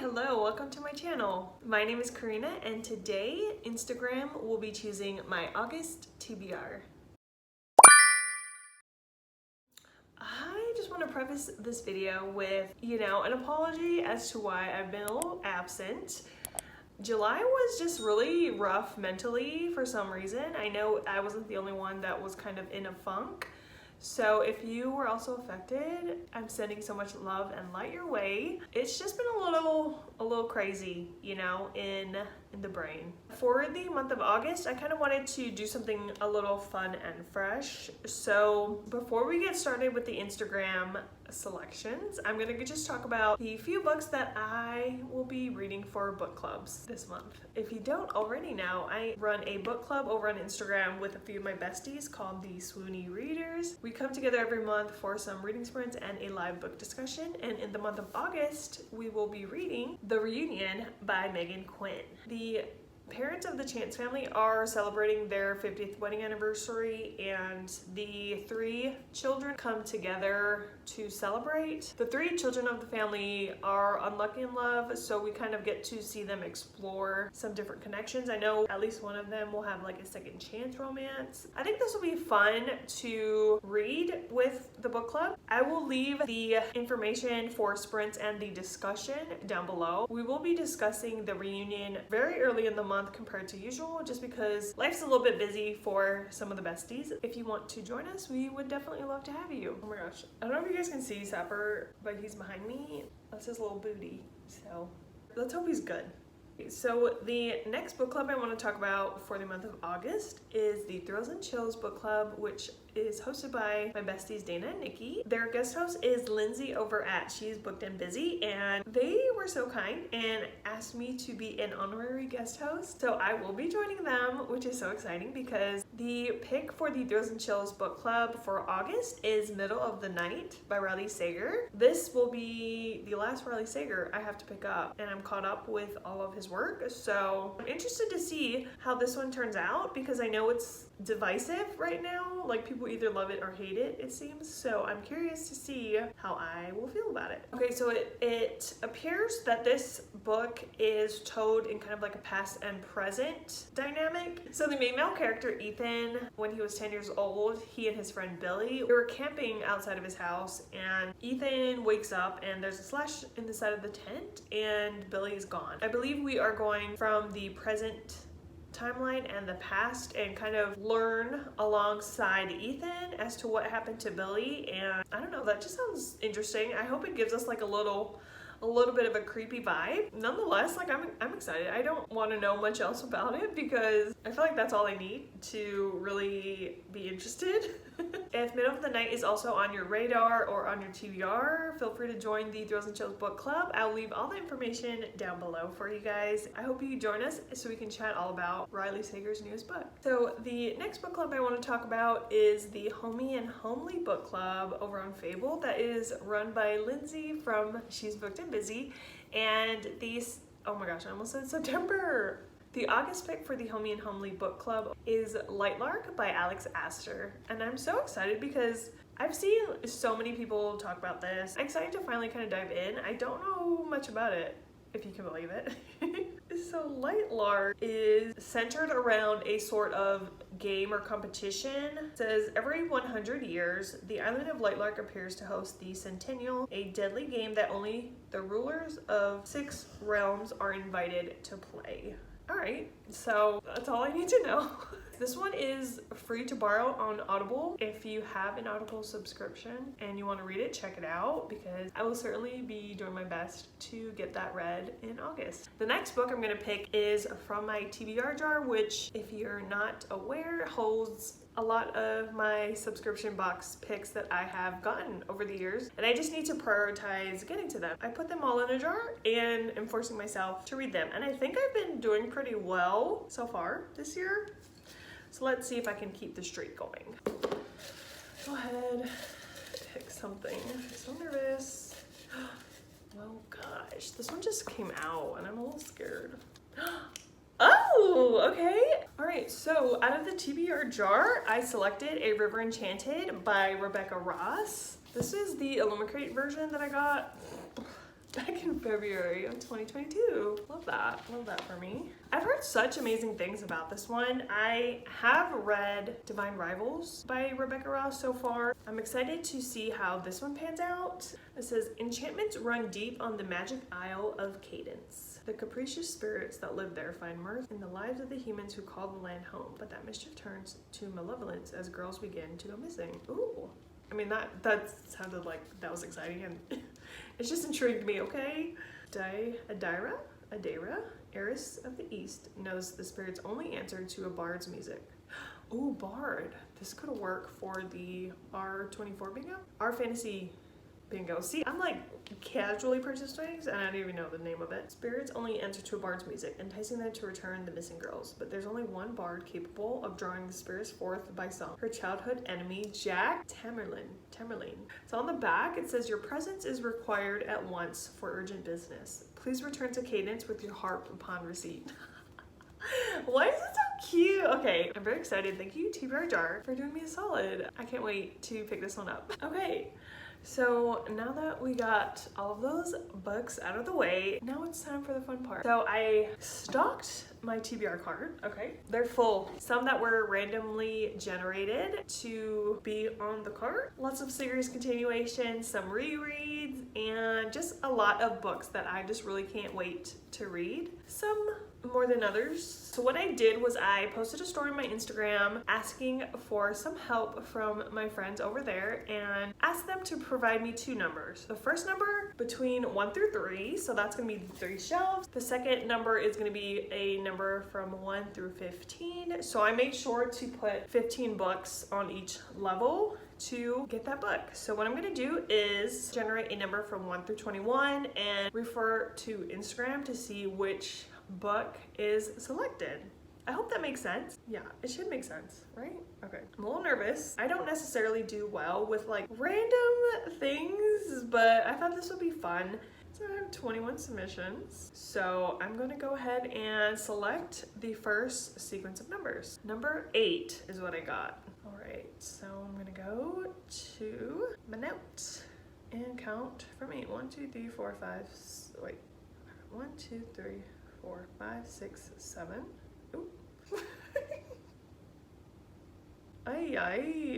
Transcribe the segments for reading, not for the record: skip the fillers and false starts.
hello, welcome to my channel. My name is Corinne and today Instagram will be choosing my August TBR. I just want to preface this video with, an apology as to why I've been a little absent. July was just really rough mentally for some reason. I know I wasn't the only one that was kind of in a funk. So if you were also affected, I'm sending so much love and light your way. It's just been a little crazy, in the brain. For the month of August, I kind of wanted to do something a little fun and fresh. So before we get started with the Instagram selections, I'm gonna just talk about the few books that I will be reading for book clubs this month. If you don't already know, I run a book club over on Instagram with a few of my besties called the SWOONY Readers. We come together every month for some reading sprints and a live book discussion, and in the month of August, we will be reading The Reunion by Megan Quinn. The parents of the Chance family are celebrating their 50th wedding anniversary, and the three children come together to celebrate. The three children of the family are unlucky in love, so we kind of get to see them explore some different connections. I know at least one of them will have like a second chance romance. I think this will be fun to read with the book club. I will leave the information for sprints and the discussion down below. We will be discussing The Reunion very early in the month compared to usual, just because life's a little bit busy for some of the besties. If you want to join us, we would definitely love to have you. Oh my gosh, I don't know if you guys can see Sapper, but he's behind me. That's his little booty, so let's hope he's good. So the next book club I want to talk about for the month of August is the Thrills and Chills book club, which is hosted by my besties Dana and Niki. Their guest host is Lyndsay over at She's Booked and Busy, and they were so kind and asked me to be an honorary guest host. So I will be joining them, which is so exciting because the pick for the Thrills and Chills book club for August is Middle of the Night by Riley Sager. This will be the last Riley Sager I have to pick up, and I'm caught up with all of his work. So I'm interested to see how this one turns out because I know it's divisive right now. Like, people either love it or hate it, it seems. So I'm curious to see how I will feel about it. Okay, so it appears that this book is told in kind of like a past and present dynamic. So the main male character, Ethan, when he was 10 years old, he and his friend Billy, they were camping outside of his house, and Ethan wakes up and there's a slash in the side of the tent and Billy's gone. I believe we are going from the present timeline and the past and kind of learn alongside Ethan as to what happened to Billy, and I don't know, that just sounds interesting. I hope it gives us like a little bit of a creepy vibe. Nonetheless, like I'm excited. I don't want to know much else about it because I feel like that's all I need to really be interested. If Middle of the Night is also on your radar or on your TBR, feel free to join the Thrills and Chills book club. I'll leave all the information down below for you guys. I hope you join us so we can chat all about Riley Sager's newest book. So the next book club I want to talk about is the Homey and Homely book club over on Fable that is run by Lyndsay from She's Booked and Busy. And these, oh my gosh, I almost said September. The August pick for the Homey and Homely book club is Lightlark by Alex Astor. And I'm so excited because I've seen so many people talk about this. I'm excited to finally kind of dive in. I don't know much about it, if you can believe it. So Lightlark is centered around a sort of game or competition. It says every 100 years, the island of Lightlark appears to host the Centennial, a deadly game that only the rulers of 6 realms are invited to play. All right, so that's all I need to know. This one is free to borrow on Audible. If you have an Audible subscription and you want to read it, check it out because I will certainly be doing my best to get that read in August. The next book I'm going to pick is from my TBR jar, which, if you're not aware, holds a lot of my subscription box picks that I have gotten over the years, and I just need to prioritize getting to them. I put them all in a jar and am forcing myself to read them, and I think I've been doing pretty well so far this year. So let's see if I can keep the streak going. Go ahead, pick something. I'm so nervous. Oh gosh, this one just came out and I'm a little scared. Oh, okay. All right, so out of the TBR jar, I selected A River Enchanted by Rebecca Ross. This is the Illumicrate version that I got. back in February of 2022. Love that for me. I've heard such amazing things about this one. I have read Divine Rivals by Rebecca Ross so far. I'm excited to see how this one pans out. It says, enchantments run deep on the magic isle of Cadence. The capricious spirits that live there find mirth in the lives of the humans who call the land home, but that mischief turns to malevolence as girls begin to go missing. Ooh. I mean, that sounded like that was exciting, and it's just intrigued me, okay? Adira, heiress of the East, knows the spirit's only answer to a bard's music. Ooh, bard. This could work for the R24 bingo? Our fantasy bingo. See, I'm like casually participating and I don't even know the name of it. Spirits only answer to a bard's music, enticing them to return the missing girls. But there's only one bard capable of drawing the spirits forth by song. Her childhood enemy, Jack Tamerlane. So on the back, it says, your presence is required at once for urgent business. Please return to Cadence with your harp upon receipt. Why is it so cute? Okay, I'm very excited. Thank you, TBR Jar, for doing me a solid. I can't wait to pick this one up. Okay. So now that we got all of those books out of the way, now it's time for the fun part. So I stocked my TBR card, okay? They're full. Some that were randomly generated to be on the cart. Lots of series continuations, some rereads, and just a lot of books that I just really can't wait to read. Some more than others. So what I did was I posted a story on my Instagram asking for some help from my friends over there and asked them to provide me 2 numbers. The first number between 1 through 3, so that's gonna be the 3 shelves. The second number is gonna be a number from 1 through 15. So I made sure to put 15 books on each level to get that book. So what I'm gonna do is generate a number from 1 through 21 and refer to Instagram to see which book is selected. I hope that makes sense. Yeah, it should make sense, right? Okay. I'm a little nervous. I don't necessarily do well with like random things, but I thought this would be fun. So I have 21 submissions. So I'm gonna go ahead and select the first sequence of numbers. Number 8 is what I got. All right, so I'm gonna go to my note and count from 8. 1, 2, 3, 4, 5, wait. 1, 2, 3, 4, 5, 6, 7. Ooh.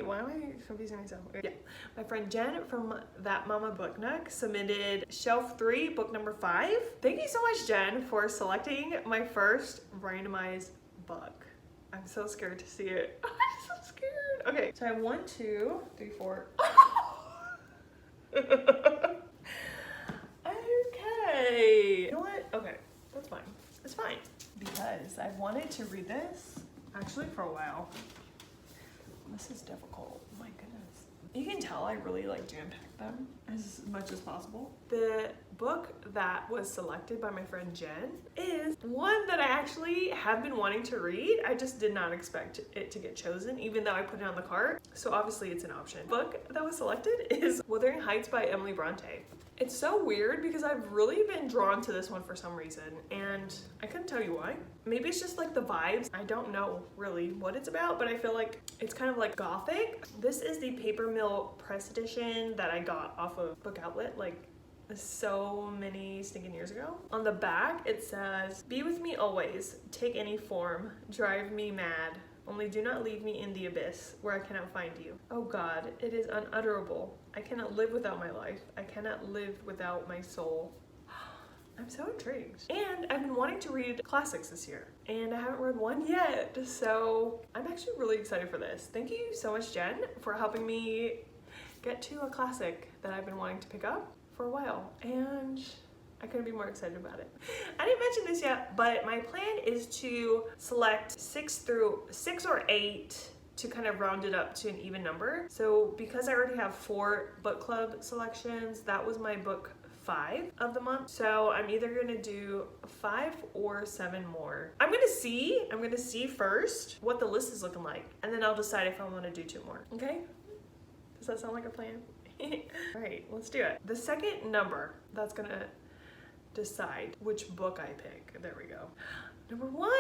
Why am I confusing myself? Okay. Yeah, my friend Jen from That Mama Book Nook submitted shelf 3, book number 5. Thank you so much, Jen, for selecting my first randomized book. I'm so scared to see it. I'm so scared. Okay, so I have 1, 2, 3, 4. Okay. You know what? Okay, that's fine. It's fine. Because I've wanted to read this actually for a while. This is difficult. Oh my goodness. You can tell I really like jam-pack them as much as possible. The book that was selected by my friend Jen is one that I actually have been wanting to read. I just did not expect it to get chosen, even though I put it on the cart. So obviously it's an option. The book that was selected is Wuthering Heights by Emily Bronte. It's so weird because I've really been drawn to this one for some reason, and I couldn't tell you why. Maybe it's just like the vibes. I don't know really what it's about, but I feel like it's kind of like gothic. This is the Paper Mill Press edition that I got off of Book Outlet like so many stinking years ago. On the back it says, "Be with me always, take any form, drive me mad. Only do not leave me in the abyss where I cannot find you. Oh God, it is unutterable. I cannot live without my life. I cannot live without my soul." I'm so intrigued. And I've been wanting to read classics this year, and I haven't read one yet, so I'm actually really excited for this. Thank you so much, Jen, for helping me get to a classic that I've been wanting to pick up for a while, and I couldn't be more excited about it. I didn't mention this yet, but my plan is to select 6 or 8 to kind of round it up to an even number. So because I already have 4 book club selections, that was my book 5 of the month. So I'm either gonna do 5 or 7 more. I'm gonna see first what the list is looking like, and then I'll decide if I wanna do 2 more, okay? Does that sound like a plan? All right, let's do it. The second number that's gonna decide which book I pick. There we go. Number 1.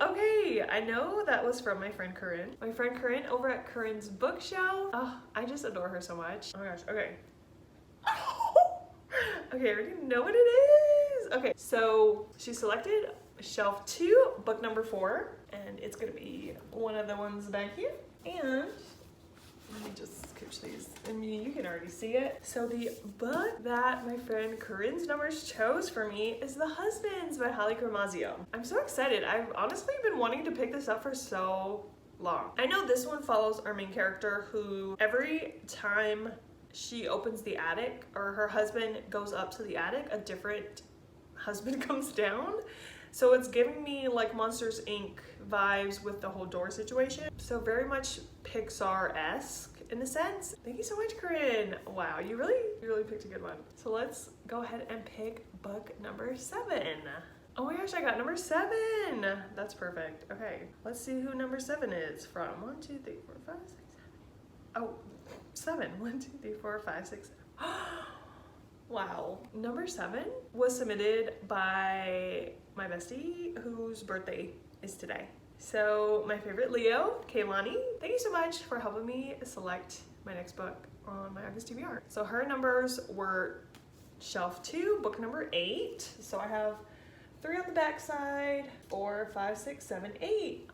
Okay, I know that was from my friend Corinne. My friend Corinne over at Corinne's bookshelf. Oh, I just adore her so much. Oh my gosh, okay. Okay, I already know what it is. Okay, so she selected shelf 2, book number 4, and it's gonna be one of the ones back here. And let me just scooch these. I mean, you can already see it. So the book that my friend Corinne's numbers chose for me is The Husbands by Holly Gramazio. I'm so excited. I've honestly been wanting to pick this up for so long. I know this one follows our main character who every time she opens the attic or her husband goes up to the attic, a different husband comes down. So it's giving me like Monsters Inc. vibes with the whole door situation. So very much Pixar-esque in a sense. Thank you so much, Corinne. Wow, you really picked a good one. So let's go ahead and pick book number 7. Oh my gosh, I got number 7. That's perfect. Okay, let's see who number 7 is from. 1, 2, 3, 4, 5, 6, 7. Oh, 7. 1, 2, 3, 4, 5, 6, 7. Wow. Number 7 was submitted by my bestie whose birthday is today. So my favorite Leo, Kaylani, thank you so much for helping me select my next book on my August TBR. So her numbers were shelf 2, book number 8. So I have 3 on the back side, 4, 5, 6, 7, 8.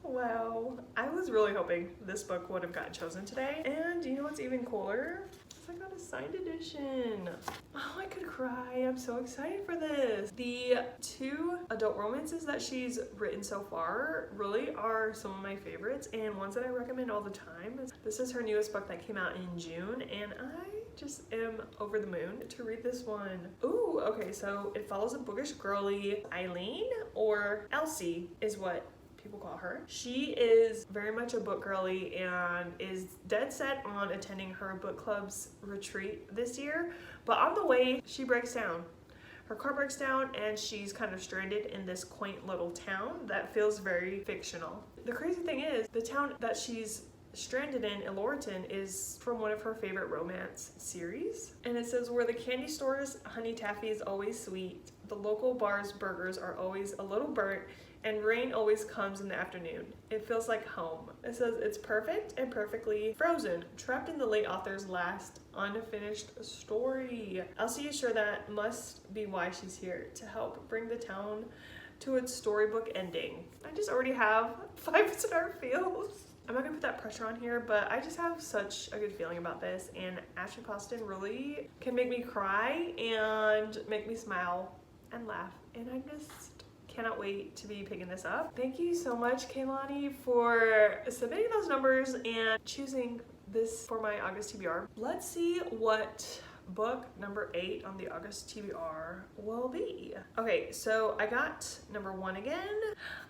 Wow, I was really hoping this book would have gotten chosen today. And you know what's even cooler? I got a signed edition. Oh, I could cry. I'm so excited for this. The 2 adult romances that she's written so far really are some of my favorites and ones that I recommend all the time. This is her newest book that came out in June, and I just am over the moon to read this one. Ooh, okay, so it follows a bookish girly, Eileen, or Elsie is what people call her. She is very much a book girly and is dead set on attending her book club's retreat this year, but on the way she breaks down. Her car breaks down and she's kind of stranded in this quaint little town that feels very fictional. The crazy thing is, the town that she's stranded in, Elorton, is from one of her favorite romance series. And it says, where the candy store's honey taffy is always sweet, the local bar's burgers are always a little burnt, and rain always comes in the afternoon. It feels like home. It says it's perfect and perfectly frozen, trapped in the late author's last unfinished story. Elsie is sure that must be why she's here, to help bring the town to its storybook ending. I just already have 5-star feels. I'm not gonna put that pressure on here, but I just have such a good feeling about this, and Ashley Costin really can make me cry and make me smile and laugh, and I just cannot wait to be picking this up. Thank you so much, Kaylani, for submitting those numbers and choosing this for my August TBR. Let's see what book number 8 on the August TBR will be. Okay, so I got number 1 again.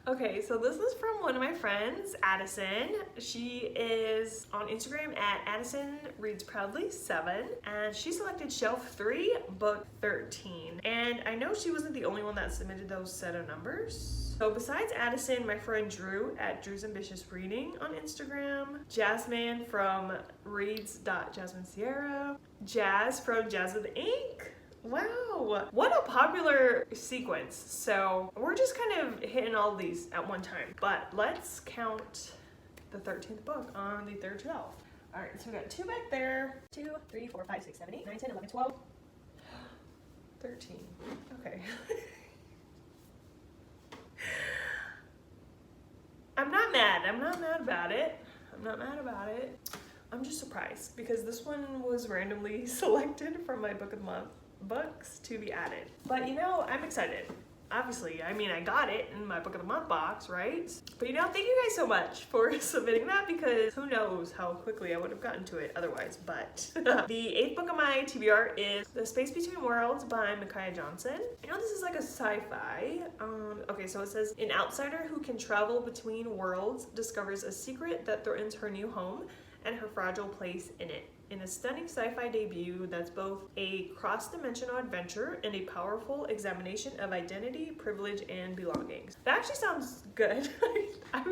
Okay, so this is from one of my friends, Addison. She is on Instagram at Addison Reads Proudly 7, and she selected shelf 3, book 13. And I know she wasn't the only one that submitted those set of numbers. So besides Addison, my friend Drew at Drew's Ambitious Reading on Instagram, Jasmine from reads.jasminesierra, Jazz from Jazz with Ink. Wow, what a popular sequence. So we're just kind of hitting all these at one time, but let's count the 13th book on the 3rd shelf. All right, so we got 2 back there. 2, 3, 4, 5, 6, 7, 8, 9, 10, 11, 12, 13. Okay. I'm not mad. I'm not mad about it. I'm not mad about it. I'm just surprised because this one was randomly selected from my book of the month books to be added. But you know, I'm excited. Obviously, I mean, I got it in my book of the month box, right? But you know, thank you guys so much for submitting that, because who knows how quickly I would have gotten to it otherwise. But the 8th book of my TBR is The Space Between Worlds by Micaiah Johnson. I know this is like a sci-fi. Okay, so it says, an outsider who can travel between worlds discovers a secret that threatens her new home and her fragile place in it. In a stunning sci-fi debut that's both a cross-dimensional adventure and a powerful examination of identity, privilege, and belongings. That actually sounds good. I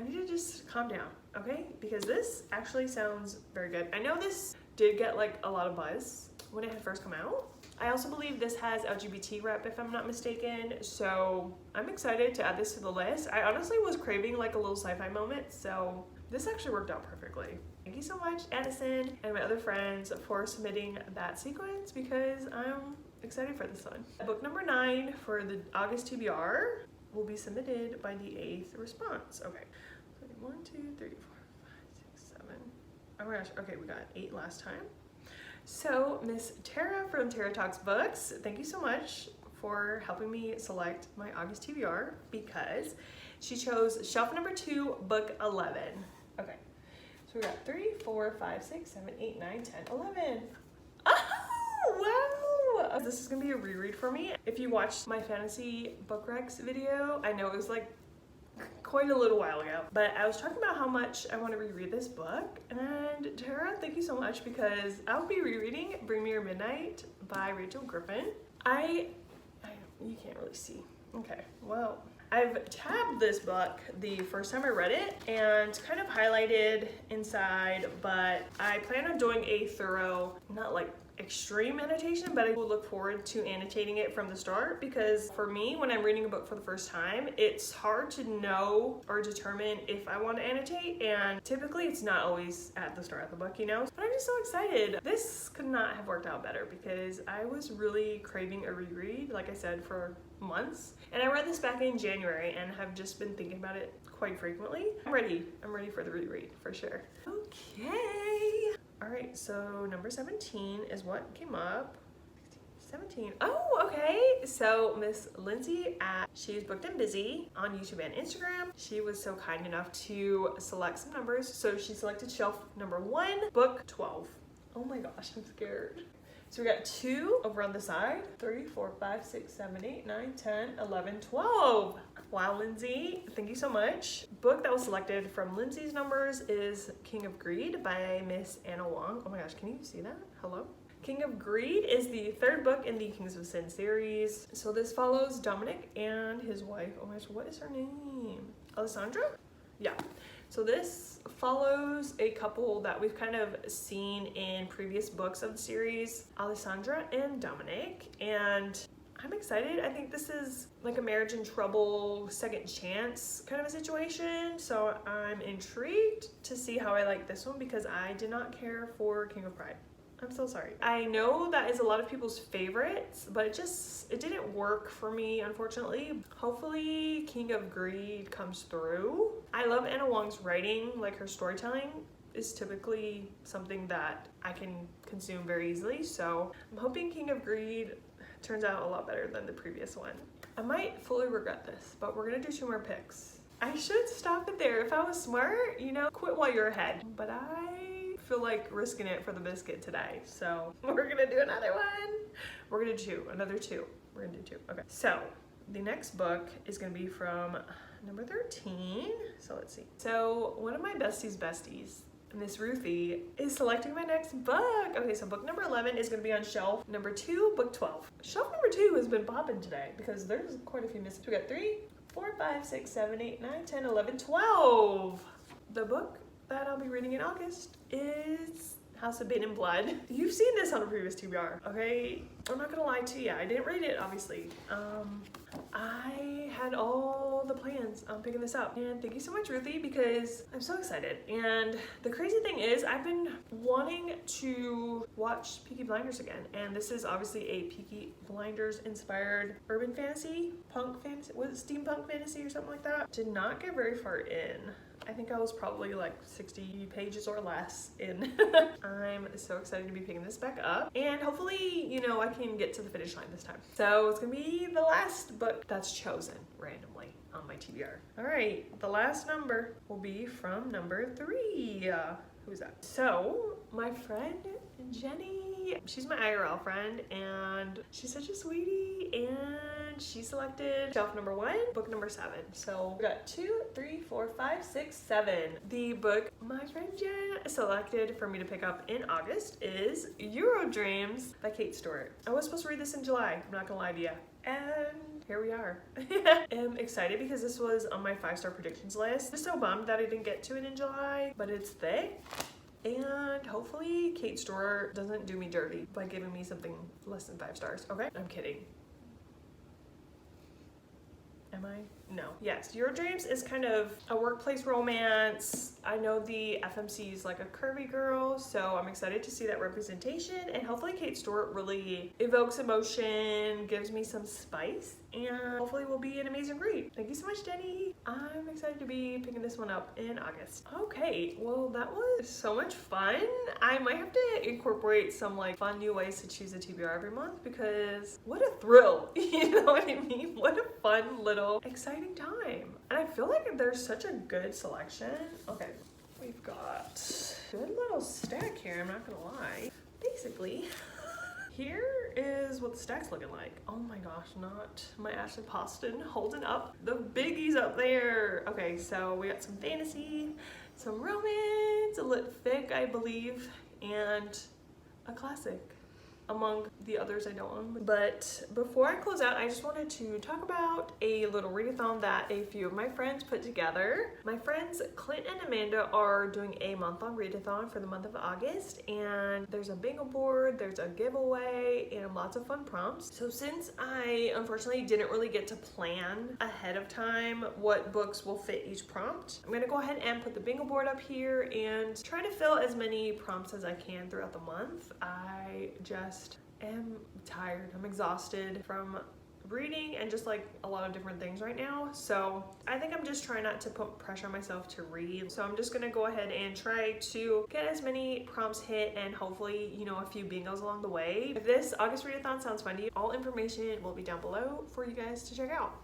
need to just calm down, okay? Because this actually sounds very good. I know this did get like a lot of buzz when it had first come out. I also believe this has LGBT rep, if I'm not mistaken, so I'm excited to add this to the list. I honestly was craving like a little sci-fi moment, so this actually worked out perfectly. Thank you so much, Addison, and my other friends for submitting that sequence because I'm excited for this one. Book number 9 for the August TBR will be submitted by the 8th response. Okay, so 1, 2, 3, 4, 5, 6, 7. Oh my gosh, okay, we got 8 last time. So Miss Tara from Tara Talks Books, thank you so much for helping me select my August TBR because she chose shelf number 2, book 11. Okay, so we got 3, 4, 5, 6, 7, 8, 9, 10, 11. Oh, wow! This is gonna be a reread for me. If you watched my fantasy book recs video, I know it was like quite a little while ago, but I was talking about how much I want to reread this book, and Tara, thank you so much because I'll be rereading Bring Me Your Midnight by Rachel Griffin. You can't really see. Okay, well, I've tabbed this book the first time I read it and kind of highlighted inside, but I plan on doing a thorough, not like extreme annotation, but I will look forward to annotating it from the start because for me, when I'm reading a book for the first time, it's hard to know or determine if I want to annotate, and typically it's not always at the start of the book, you know? But I'm just so excited. This could not have worked out better because I was really craving a reread, like I said, for months. And I read this back in January and have just been thinking about it quite frequently. I'm ready for the reread for sure. Okay. All right, so number 17 is what came up. 17. Oh, okay. So Miss Lyndsay at She's Booked and Busy on YouTube and Instagram. She was so kind enough to select some numbers. So she selected shelf number 1, book 12. Oh my gosh, I'm scared. So we got 2 over on the side. 3, 4, 5, 6, 7, 8, 9, 10, 11, 12. Wow, Lyndsay, thank you so much. Book that was selected from Lyndsay's numbers is King of Greed by Miss Anna Wong. Oh my gosh, can you see that? Hello? King of Greed is the 3rd book in the Kings of Sin series. So this follows Dominic and his wife. Oh my gosh, what is her name? Alessandra? Yeah. So this follows a couple that we've kind of seen in previous books of the series, Alessandra and Dominic, and I'm excited. I think this is like a marriage in trouble, second chance kind of a situation. So I'm intrigued to see how I like this one because I did not care for King of Pride. I'm so sorry. I know that is a lot of people's favorites, but it didn't work for me, unfortunately. Hopefully King of Greed comes through. I love Anna Wong's writing, like her storytelling is typically something that I can consume very easily. So I'm hoping King of Greed turns out a lot better than the previous one. I might fully regret this, but we're gonna do 2 more picks. I should stop it there. If I was smart, you know, quit while you're ahead. But I feel like risking it for the biscuit today. So we're gonna do another one. We're gonna do another 2. We're gonna do 2. Okay. So the next book is gonna be from number 13. So let's see. So one of my besties, Miss Ruthie, is selecting my next book. Okay, so book number 11 is gonna be on shelf number 2, book 12. Shelf number 2 has been popping today because there's quite a few missing. We got 3, 4, 5, 6, 7, 8, 9, 10, 11, 12. The book that I'll be reading in August is House of Bane and Blood. You've seen this on a previous TBR, okay? I'm not gonna lie to you, I didn't read it, obviously. I had all the plans on picking this up. And thank you so much, Ruthie, because I'm so excited. And the crazy thing is, I've been wanting to watch Peaky Blinders again. And this is obviously a Peaky Blinders inspired urban fantasy, punk fantasy, was it steampunk fantasy or something like that? Did not get very far in. I think I was probably like 60 pages or less in. I'm so excited to be picking this back up. And hopefully, you know, I can get to the finish line this time. So it's gonna be the last book that's chosen randomly on my TBR. All right, the last number will be from number 3. Who's that? So my friend Jenny, she's my IRL friend and she's such a sweetie, and she selected shelf number 1, book number 7. So we got 2, 3, 4, 5, 6, 7. The book my friend Jen selected for me to pick up in August is Euro Dreams by Kate Stewart. I was supposed to read this in July, I'm not gonna lie to you. And here we are. I'm excited because this was on my 5-star predictions list. I'm so bummed that I didn't get to it in July, but it's there. And hopefully Kate Stewart doesn't do me dirty by giving me something less than 5 stars. Okay, I'm kidding. Am I? No. Yes, Your Dreams is kind of a workplace romance. I know the FMC is like a curvy girl, so I'm excited to see that representation, and hopefully Kate Stewart really evokes emotion, gives me some spice, and hopefully will be an amazing read. Thank you so much, Jenny. I'm excited to be picking this one up in August. Okay, well that was so much fun. I might have to incorporate some like fun new ways to choose a TBR every month, because what a thrill, you know what I mean? What a fun little exciting time. And I feel like there's such a good selection. Okay, we've got a good little stack here, I'm not gonna lie. Basically, here is what the stack's looking like. Oh my gosh, not my Ashley Poston holding up the biggies up there. Okay, so we got some fantasy, some romance, a litfic, I believe, and a classic, among the others I don't own. But before I close out, I just wanted to talk about a little readathon that a few of my friends put together. My friends Clint and Amanda are doing a month-long readathon for the month of August, and there's a bingo board, there's a giveaway, and lots of fun prompts. So since I unfortunately didn't really get to plan ahead of time what books will fit each prompt, I'm gonna go ahead and put the bingo board up here and try to fill as many prompts as I can throughout the month. I just am tired. I'm exhausted from reading and just like a lot of different things right now. So I think I'm just trying not to put pressure on myself to read. So I'm just gonna go ahead and try to get as many prompts hit and hopefully, you know, a few bingos along the way. If this August readathon sounds fun to you, all information will be down below for you guys to check out.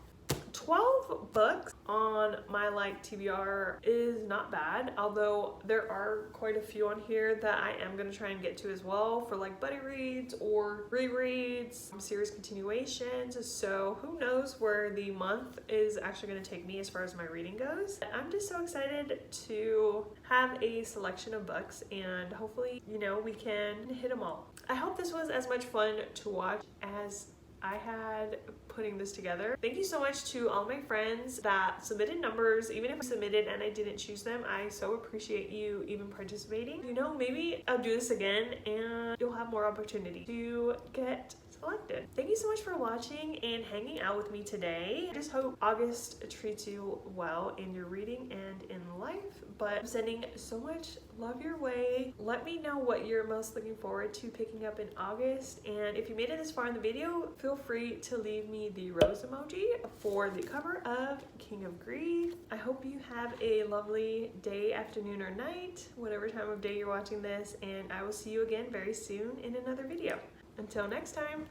12 books on my like TBR is not bad, although there are quite a few on here that I am going to try and get to as well for like buddy reads or rereads, series continuations. So who knows where the month is actually going to take me as far as my reading goes. I'm just so excited to have a selection of books, and hopefully, you know, we can hit them all. I hope this was as much fun to watch as I had putting this together. Thank you so much to all my friends that submitted numbers. Even if I submitted and I didn't choose them, I so appreciate you even participating. You know, maybe I'll do this again and you'll have more opportunity to get selected. Thank you so much for watching and hanging out with me today. I just hope August treats you well in your reading and in life, but I'm sending so much love your way. Let me know what you're most looking forward to picking up in August, and if you made it this far in the video, feel free to leave me the rose emoji for the cover of King of Grief. I hope you have a lovely day, afternoon, or night, whatever time of day you're watching this, and I will see you again very soon in another video. Until next time.